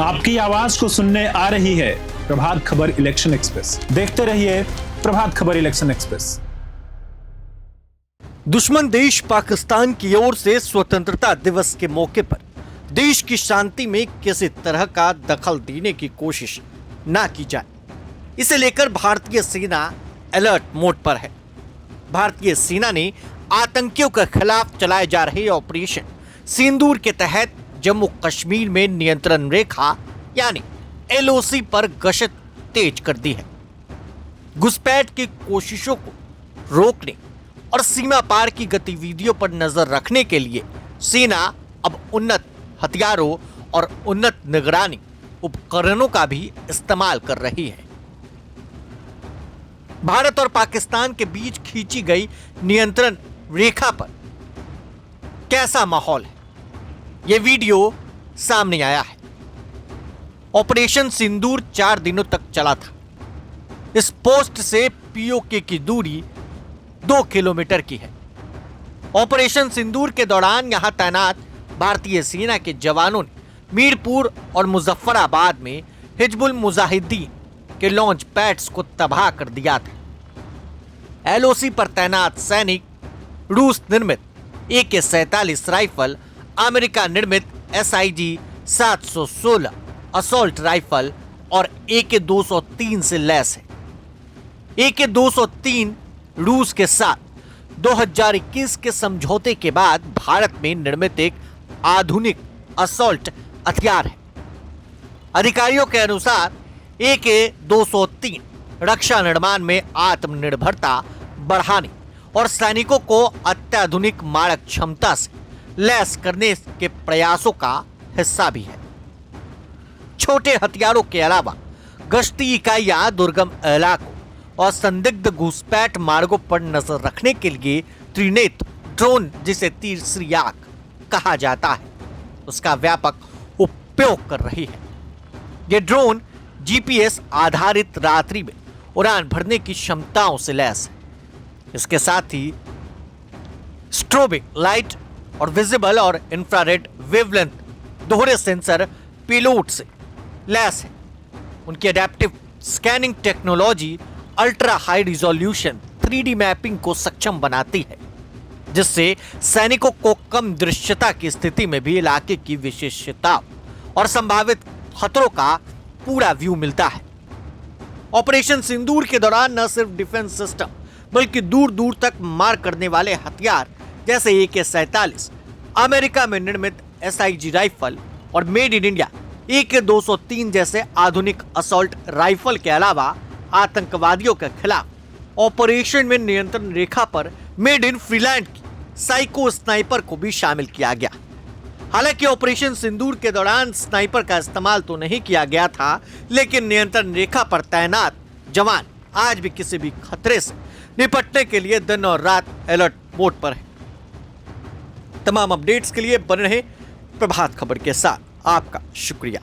आपकी आवाज को सुनने आ रही है प्रभात खबर इलेक्शन एक्सप्रेस। देखते रहिए प्रभात खबर इलेक्शन एक्सप्रेस। दुश्मन देश पाकिस्तान की ओर से स्वतंत्रता दिवस के मौके पर देश की शांति में किसी तरह का दखल देने की कोशिश ना की जाए, इसे लेकर भारतीय सेना अलर्ट मोड पर है। भारतीय सेना ने आतंकियों के खिलाफ चलाए जा रहे ऑपरेशन सिंदूर के तहत जम्मू कश्मीर में नियंत्रण रेखा यानी एलओसी पर गश्त तेज कर दी है। घुसपैठ की कोशिशों को रोकने और सीमा पार की गतिविधियों पर नजर रखने के लिए सेना अब उन्नत हथियारों और उन्नत निगरानी उपकरणों का भी इस्तेमाल कर रही है। भारत और पाकिस्तान के बीच खींची गई नियंत्रण रेखा पर कैसा माहौल है, यह वीडियो सामने आया है। ऑपरेशन सिंदूर 4 दिनों तक चला था। इस पोस्ट से पीओके की दूरी 2 किलोमीटर की है। ऑपरेशन सिंदूर के दौरान यहां तैनात भारतीय सेना के जवानों ने मीरपुर और मुजफ्फराबाद में हिजबुल मुजाहिदीन के लॉन्च पैड्स को तबाह कर दिया था। एलओसी पर तैनात सैनिक रूस निर्मित AK-47 राइफल, अमेरिका निर्मित SIG 716 असॉल्ट राइफल और AK-203 से लैस है। AK-203 रूस के साथ 2021 के समझौते के बाद भारत में निर्मित एक आधुनिक असॉल्ट हथियार है। अधिकारियों के अनुसार AK-203 रक्षा निर्माण में आत्मनिर्भरता बढ़ाने और सैनिकों को अत्याधुनिक मारक क्षमता से लैस करने के प्रयासों का हिस्सा भी है। छोटे हथियारों के अलावा गश्ती इकाइयां दुर्गम इलाकों और संदिग्ध घुसपैठ मार्गों पर नजर रखने के लिए त्रिनेत्र ड्रोन, जिसे तीसरी आंख कहा जाता है, उसका व्यापक उपयोग कर रही है। यह ड्रोन GPS आधारित रात्रि में उड़ान भरने की क्षमताओं से लैस है। इसके साथ ही स्ट्रोबिक लाइट और विजिबल और इंफ्रारेड वेवलेंथ दोहरे सेंसर पेलोड से लैस है। उनकी adaptive scanning technology ultra high resolution 3D mapping को सक्षम बनाती है, जिससे सैनिकों को कम दृश्यता की स्थिति में भी इलाके की विशेषताओं और संभावित खतरों का पूरा व्यू मिलता है। ऑपरेशन सिंदूर के दौरान न सिर्फ डिफेंस सिस्टम बल्कि दूर दूर तक मार करने वाले हथियार जैसे AK-47, अमेरिका में निर्मित SIG राइफल और मेड इन इंडिया AK-203 जैसे आधुनिक असॉल्ट राइफल के अलावा आतंकवादियों के खिलाफ ऑपरेशन में नियंत्रण रेखा पर मेड इन फ्रीलैंड की साइको स्नाइपर को भी शामिल किया गया। हालांकि ऑपरेशन सिंदूर के दौरान स्नाइपर का इस्तेमाल तो नहीं किया गया था, लेकिन नियंत्रण रेखा पर तैनात जवान आज भी किसी भी खतरे से निपटने के लिए दिन और रात अलर्ट मोड पर है। तमाम अपडेट्स के लिए बने रहे प्रभात खबर के साथ। आपका शुक्रिया।